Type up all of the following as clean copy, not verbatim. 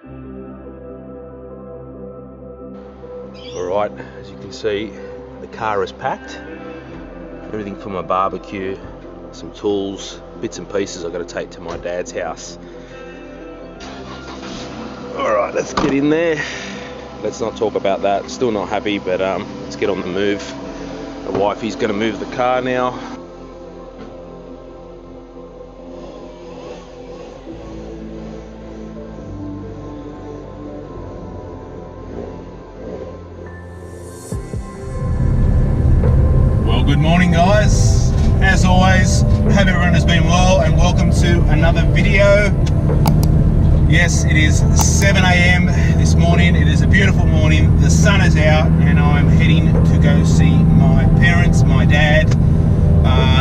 Alright, as you can see, the car is packed. Everything from my barbecue, some tools, bits and pieces I've got to take to my dad's house. Alright, let's get in there. Let's not talk about that. Still not happy, but let's get on the move. The wifey's going to move the car now. Well, good morning, guys. As always, I hope everyone has been well, and welcome to another video. Yes, it is 7 a.m. this morning. It is a beautiful morning. The sun is out and I'm heading to go see my parents, my dad.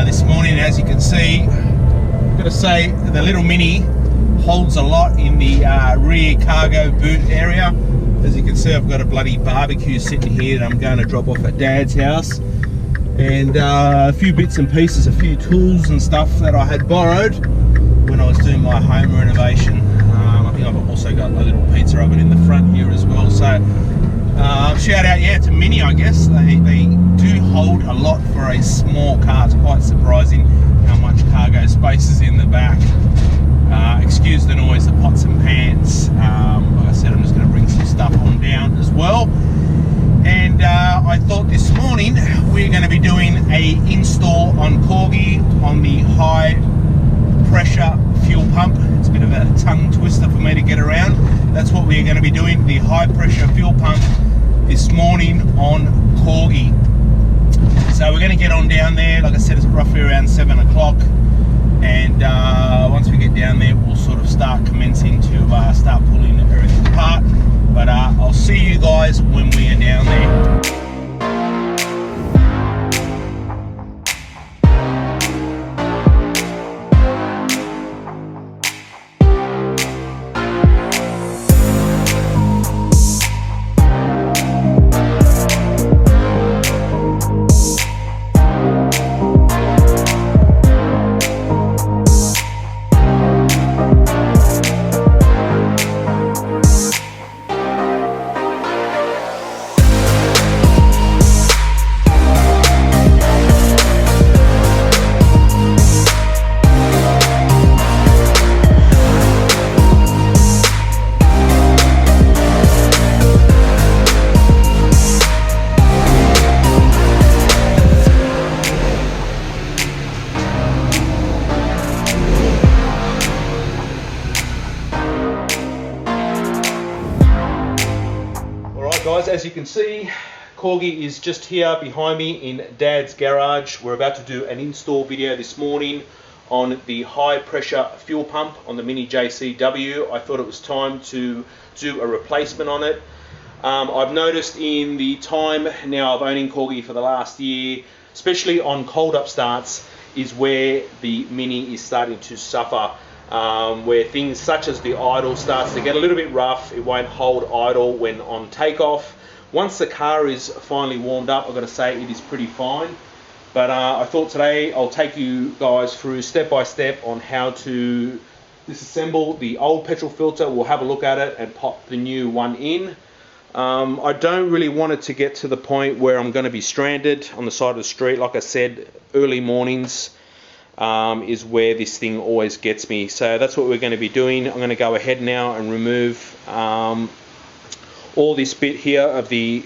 This morning, as you can see, I've got to say the little Mini holds a lot in the rear cargo boot area. As you can see, I've got a bloody barbecue sitting here that I'm going to drop off at Dad's house. And a few bits and pieces, a few tools and stuff that I had borrowed when I was doing my home renovation. I think I've also got a little pizza oven in the front here as well. So shout out, yeah, to Mini, I guess. They do hold a lot for a small car. It's quite surprising how much cargo space is in the back. Excuse the noise, the pots and pans. Like I said, I'm just going to bring some stuff on down as well. And I thought this morning we're going to be doing a install on Corgi on the high pressure fuel pump. It's a bit of a tongue twister for me to get around. That's what we're going to be doing, the high pressure fuel pump this morning on Corgi. So we're going to get on down there. Like I said, it's roughly around 7 o'clock, and once we get down there we'll sort of start commencing to start pulling everything apart. But I'll see you guys when we are down there. Guys, as you can see, Corgi is just here behind me in Dad's garage. We're about to do an install video this morning on the high pressure fuel pump on the Mini JCW. I thought it was time to do a replacement on it. I've noticed in the time now of owning Corgi for the last year, especially on cold up starts, is where the Mini is starting to suffer. Where things such as the idle starts to get a little bit rough. It won't hold idle when on takeoff. Once the car is finally warmed up, I've got to say it is pretty fine. But I thought today I'll take you guys through step by step on how to disassemble the old petrol filter. We'll have a look at it and pop the new one in. I don't really want it to get to the point where I'm going to be stranded on the side of the street. Like I said, early mornings is where this thing always gets me. So that's what we're going to be doing. I'm going to go ahead now and remove all this bit here of the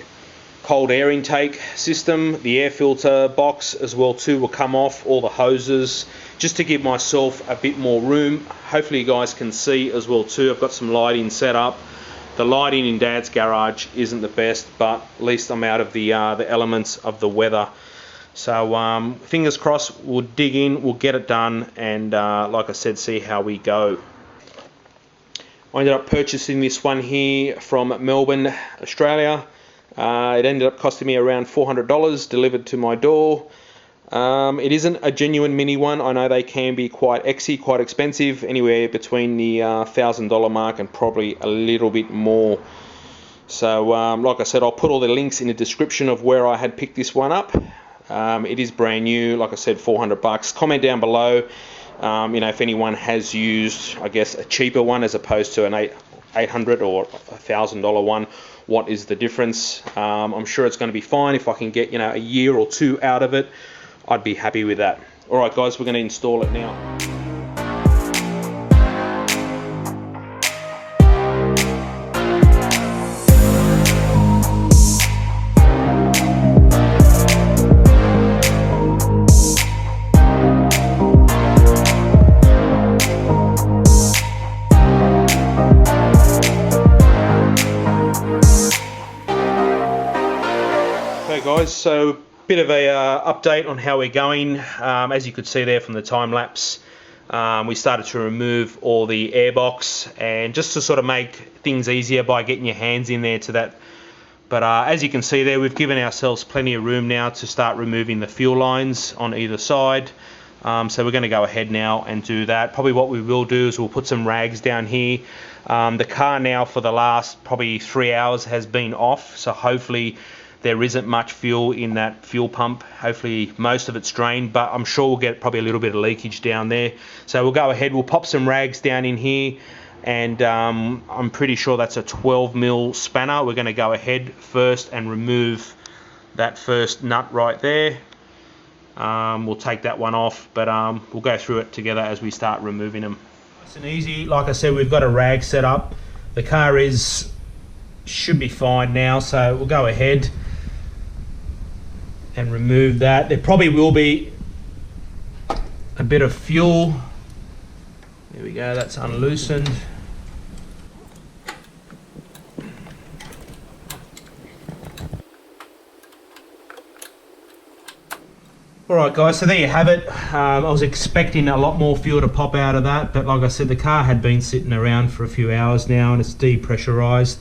cold air intake system. The air filter box as well too will come off, all the hoses, just to give myself a bit more room. Hopefully you guys can see as well too. I've got some lighting set up. The lighting in Dad's garage isn't the best, but at least I'm out of the elements of the weather. So fingers crossed, we'll dig in, we'll get it done, and like I said, see how we go. I ended up purchasing this one here from Melbourne, Australia. It ended up costing me around $400 delivered to my door. It isn't a genuine Mini one. I know they can be quite expensive, anywhere between the $1,000 mark and probably a little bit more. So like I said, I'll put all the links in the description of where I had picked this one up. It is brand new, like I said, $400. Comment down below, you know, if anyone has used, I guess, a cheaper one as opposed to an $800 or $1,000 one. What is the difference? I'm sure it's going to be fine. If I can get, you know, a year or two out of it, I'd be happy with that. All right, guys, we're going to install it now. Guys, so bit of a update on how we're going. As you could see there from the time lapse, we started to remove all the airbox, and just to sort of make things easier by getting your hands in there to that. But as you can see there, we've given ourselves plenty of room now to start removing the fuel lines on either side. So we're going to go ahead now and do that. Probably what we will do is we'll put some rags down here. The car now for the last probably 3 hours has been off, so hopefully there isn't much fuel in that fuel pump. Hopefully most of it's drained, but I'm sure we'll get probably a little bit of leakage down there. So we'll go ahead, we'll pop some rags down in here, and I'm pretty sure that's a 12mm spanner. We're going to go ahead first and remove that first nut right there. We'll take that one off, but we'll go through it together as we start removing them. Nice and easy. Like I said, we've got a rag set up. The car should be fine now, so we'll go ahead and remove that. There probably will be a bit of fuel. There we go, that's unloosened. Alright guys, so there you have it. I was expecting a lot more fuel to pop out of that, but like I said, the car had been sitting around for a few hours now and it's depressurized.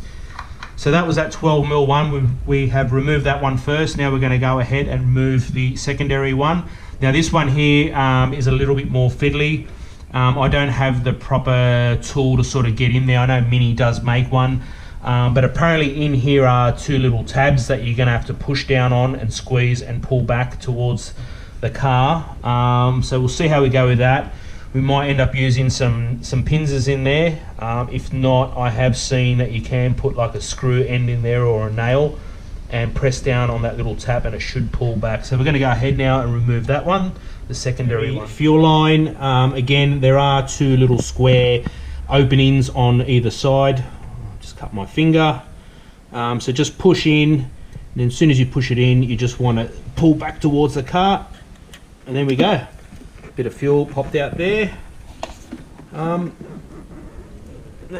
So that was that 12mm one. We have removed that one first. Now we're going to go ahead and remove the secondary one. Now this one here is a little bit more fiddly. I don't have the proper tool to sort of get in there. I know Mini does make one, but apparently in here are two little tabs that you're going to have to push down on and squeeze and pull back towards the car. So we'll see how we go with that. We might end up using some pinzers in there. If not, I have seen that you can put like a screw end in there or a nail and press down on that little tab and it should pull back. So we're going to go ahead now and remove that one, the secondary one. Fuel line, again, there are two little square openings on either side. Just cut my finger. So just push in, and then as soon as you push it in, you just want to pull back towards the car, and there we go. Bit of fuel popped out there. That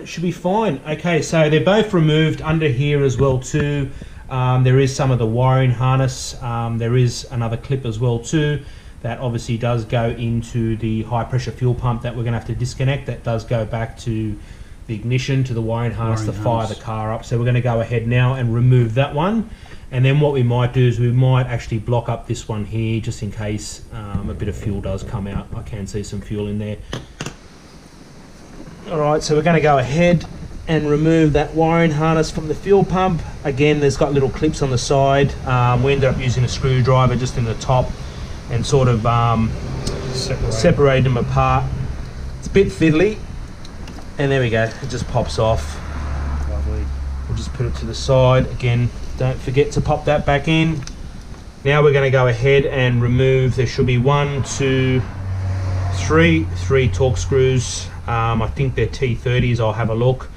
should be fine. Okay, so they're both removed under here as well too. There is some of the wiring harness. There is another clip as well too that obviously does go into the high pressure fuel pump that we're going to have to disconnect. That does go back to the ignition, to the wiring harness to fire the car up. So we're going to go ahead now and remove that one. And then what we might do is we might actually block up this one here just in case a bit of fuel does come out. I can see some fuel in there. Alright, so we're going to go ahead and remove that wiring harness from the fuel pump. Again, there's got little clips on the side. We ended up using a screwdriver just in the top and sort of separate them apart. It's a bit fiddly. And there we go, it just pops off. Lovely. We'll just put it to the side. Again, don't forget to pop that back in. Now we're going to go ahead and remove, there should be 1, 2, 3 torque screws. I think they're T30s, I'll have a look.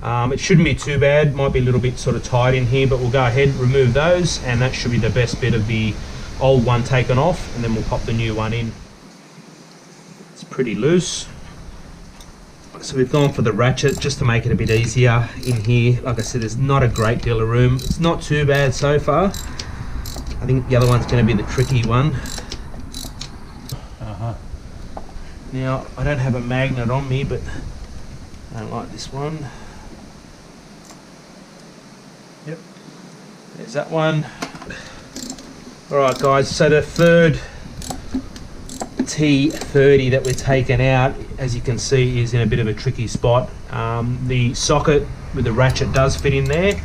It shouldn't be too bad, might be a little bit sort of tight in here, but we'll go ahead and remove those, and that should be the best bit of the old one taken off, and then we'll pop the new one in. It's pretty loose. So we've gone for the ratchet just to make it a bit easier in here. Like I said, there's not a great deal of room. It's not too bad so far. I think the other one's going to be the tricky one. Now, I don't have a magnet on me, but I don't like this one. Yep. There's that one. Alright guys, so the third T30 that we're taking out, as you can see, is in a bit of a tricky spot. The socket with the ratchet does fit in there.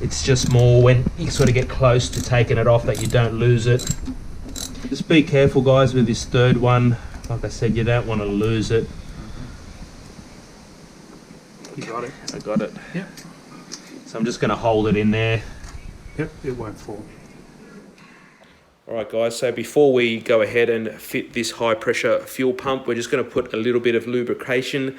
It's just more when you sort of get close to taking it off that you don't lose it. Just be careful guys with this third one. Like I said, you don't want to lose it. You got it. I got it. Yep. So I'm just going to hold it in there. Yep, it won't fall. Alright guys, so before we go ahead and fit this high pressure fuel pump, we're just going to put a little bit of lubrication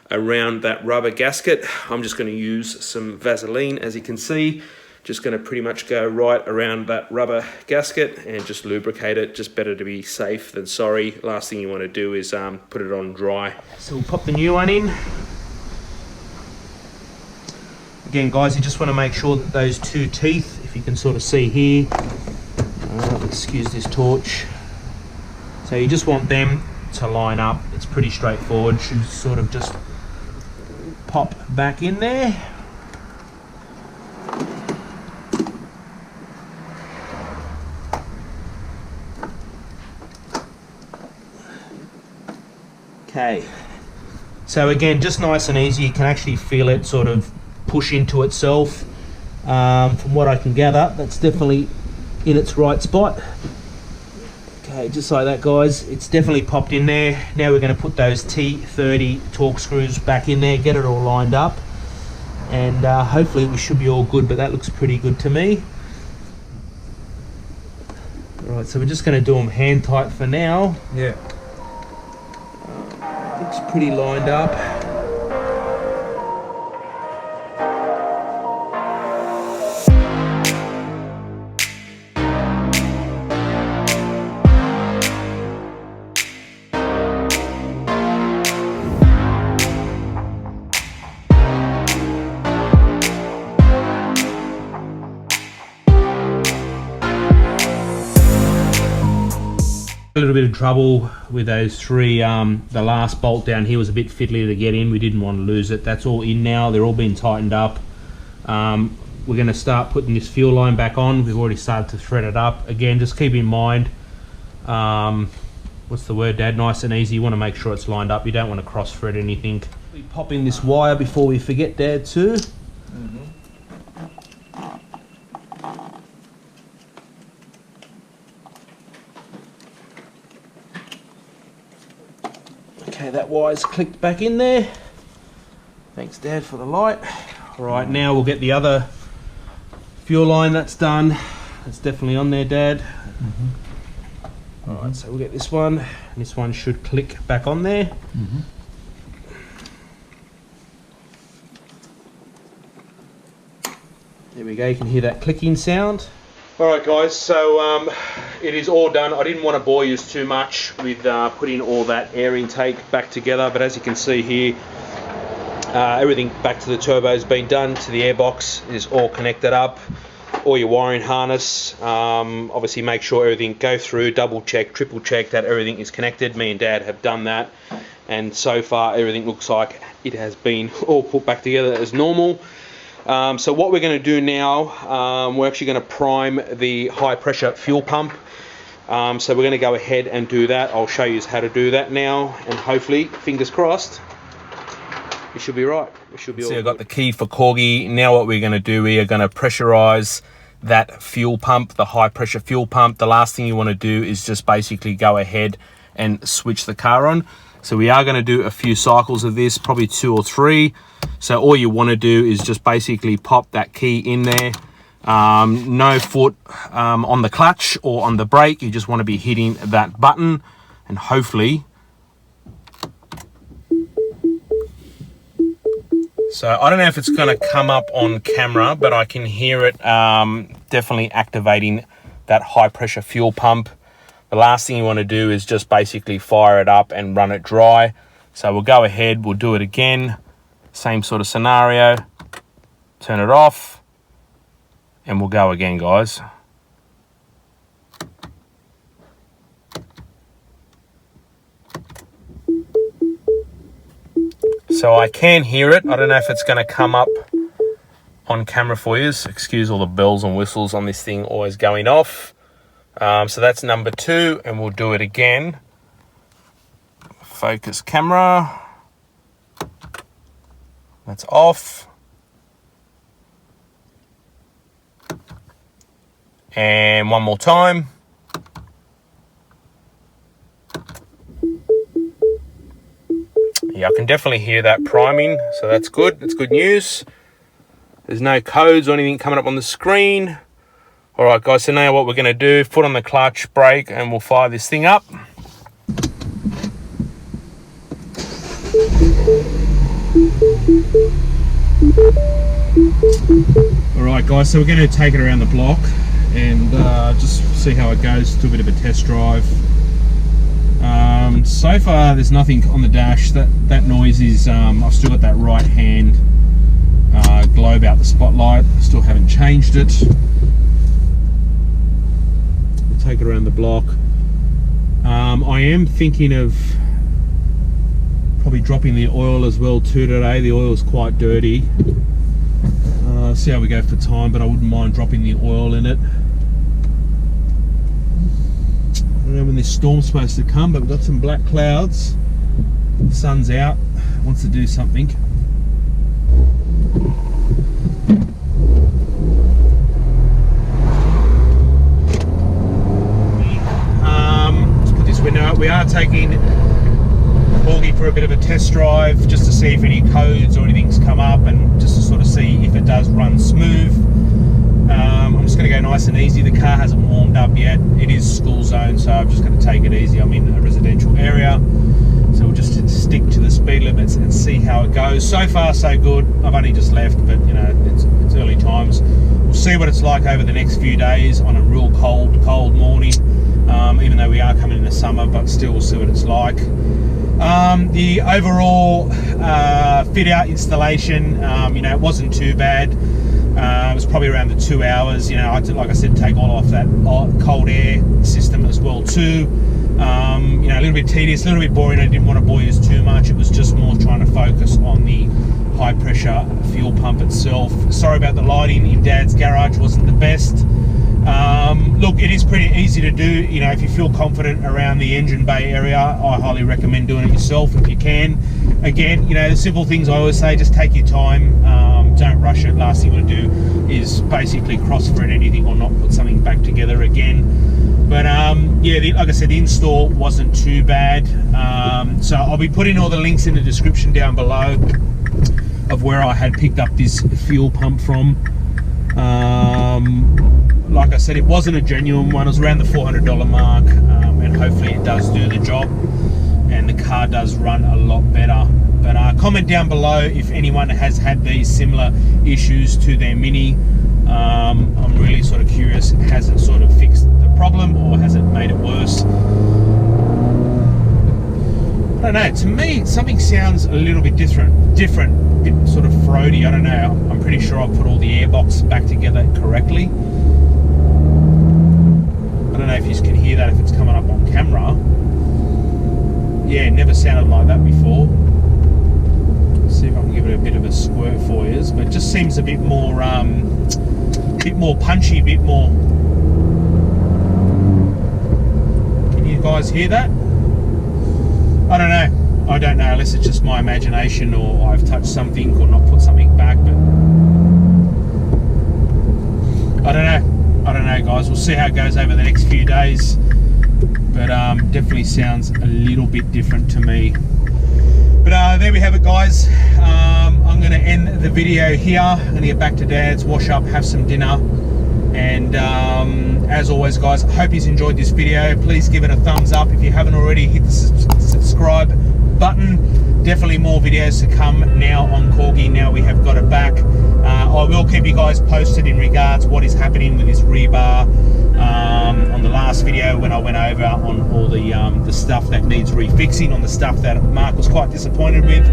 around that rubber gasket. I'm just going to use some Vaseline, as you can see. Just going to pretty much go right around that rubber gasket and just lubricate it. Just better to be safe than sorry. Last thing you want to do is put it on dry. So we'll pop the new one in. Again guys, you just want to make sure that those two teeth, if you can sort of see here, excuse this torch, so you just want them to line up. It's pretty straightforward. Should sort of just pop back in there. Okay, so again, just nice and easy. You can actually feel it sort of push into itself. From what I can gather, that's definitely in its right spot. Okay, just like that guys, it's definitely popped in there. Now we're going to put those T30 torque screws back in there, get it all lined up, and hopefully we should be all good, but that looks pretty good to me. Alright, so we're just going to do them hand tight for now. Yeah. Looks pretty lined up. A little bit of trouble with those three. The last bolt down here was a bit fiddly to get in. We didn't want to lose it. That's all in now. They're all been tightened up. We're going to start putting this fuel line back on. We've already started to thread it up. Again, just keep in mind, what's the word, Dad? Nice and easy. You want to make sure it's lined up. You don't want to cross thread anything. We pop in this wire before we forget, Dad, too. Okay, that wire's clicked back in there. Thanks Dad for the light. Alright, now we'll get the other fuel line that's done. That's definitely on there, Dad. Alright, so we'll get this one, and this one should click back on there. There we go, you can hear that clicking sound. Alright guys, so it is all done. I didn't want to bore you too much with putting all that air intake back together, but as you can see here, everything back to the turbo has been done, to the airbox is all connected up, all your wiring harness. Obviously make sure everything go through, double check, triple check that everything is connected. Me and Dad have done that, and so far everything looks like it has been all put back together as normal. So what we're going to do now, we're actually going to prime the high pressure fuel pump. So we're going to go ahead and do that. I'll show you how to do that now, and hopefully, fingers crossed, it should be right. It should be all. See, I got the key for Corgi. Now what we're going to do, we are going to pressurize that fuel pump, the high pressure fuel pump. The last thing you want to do is just basically go ahead and switch the car on. So we are going to do a few cycles of this, probably 2 or 3. So all you want to do is just basically pop that key in there. No foot on the clutch or on the brake. You just want to be hitting that button, and hopefully. So I don't know if it's going to come up on camera, but I can hear it definitely activating that high pressure fuel pump. The last thing you want to do is just basically fire it up and run it dry. So we'll go ahead, we'll do it again. Same sort of scenario. Turn it off. And we'll go again, guys. So I can hear it. I don't know if it's going to come up on camera for you. So excuse all the bells and whistles on this thing always going off. So that's number 2, and we'll do it again. Focus camera. That's off. And one more time. Yeah, I can definitely hear that priming, so that's good. That's good news. There's no codes or anything coming up on the screen. All right, guys, so now what we're going to do, foot on the clutch, brake, and we'll fire this thing up. All right, guys, so we're going to take it around the block and just see how it goes, do a bit of a test drive. So far there's nothing on the dash. That noise is I've still got that right hand globe out the spotlight. Still haven't changed it. We'll take it around the block. I am thinking of probably dropping the oil as well too today. The oil's quite dirty. See how we go for time, but I wouldn't mind dropping the oil in it. I don't know when this storm's supposed to come, but we've got some black clouds. The sun's out, wants to do something. Let's put this window up. We are taking Corgi for a bit of a test drive, just to see if any codes or anything's come up, and just to sort of see if it does run smooth. I'm just going to go nice and easy. The car hasn't warmed up yet. It is school zone, so I'm just going to take it easy. I'm in a residential area, so we'll just stick to the speed limits and see how it goes. So far so good. I've only just left, but you know, it's early times. We'll see what it's like over the next few days on a real cold morning, even though we are coming into summer, but still we'll see what it's like. The overall fit out installation, you know, it wasn't too bad. It was probably around the 2 hours. You know, I did, like I said, take all off that cold air system as well too. You know, a little bit tedious, a little bit boring. I didn't want to bore you too much. It was just more trying to focus on the high pressure fuel pump itself. Sorry about the lighting in Dad's garage, wasn't the best. Look, it is pretty easy to do. You know, if you feel confident around the engine bay area, I highly recommend doing it yourself if you can. Again, you know, the simple things I always say, just take your time. Don't rush it. Last thing you want to do is basically cross-thread anything or not put something back together again. But yeah, like I said, the install wasn't too bad. So I'll be putting all the links in the description down below of where I had picked up this fuel pump from. Like I said, it wasn't a genuine one. It was around the $400 mark, and hopefully it does do the job and the car does run a lot better. But comment down below if anyone has had these similar issues to their Mini. I'm really sort of curious, has it sort of fixed the problem or has it made it worse? I don't know, to me something sounds a little bit different, bit sort of throaty. I don't know, I'm pretty sure I've put all the airbox back together correctly. I don't know if you can hear that if it's coming up on camera. Yeah, it never sounded like that before. Let's see if I can give it a bit of a squirt for you, but it just seems a bit more punchy, a bit more. Can you guys hear that? I don't know, unless it's just my imagination or I've touched something or not put something back, but I don't know guys, we'll see how it goes over the next few days, but definitely sounds a little bit different to me. But there we have it guys. I'm going to end the video here. I'm going to get back to Dad's, wash up, have some dinner, and as always guys, I hope you've enjoyed this video. Please give it a thumbs up. If you haven't already, hit the subscribe button. Definitely more videos to come now on Corgi, now we have got it back. I will keep you guys posted in regards what is happening with this rebar. On the last video when I went over on all the stuff that needs refixing, on the stuff that Mark was quite disappointed with.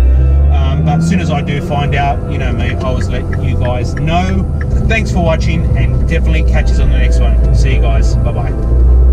But as soon as I do find out, you know me, I always let you guys know. Thanks for watching, and definitely catch us on the next one. See you guys. Bye bye.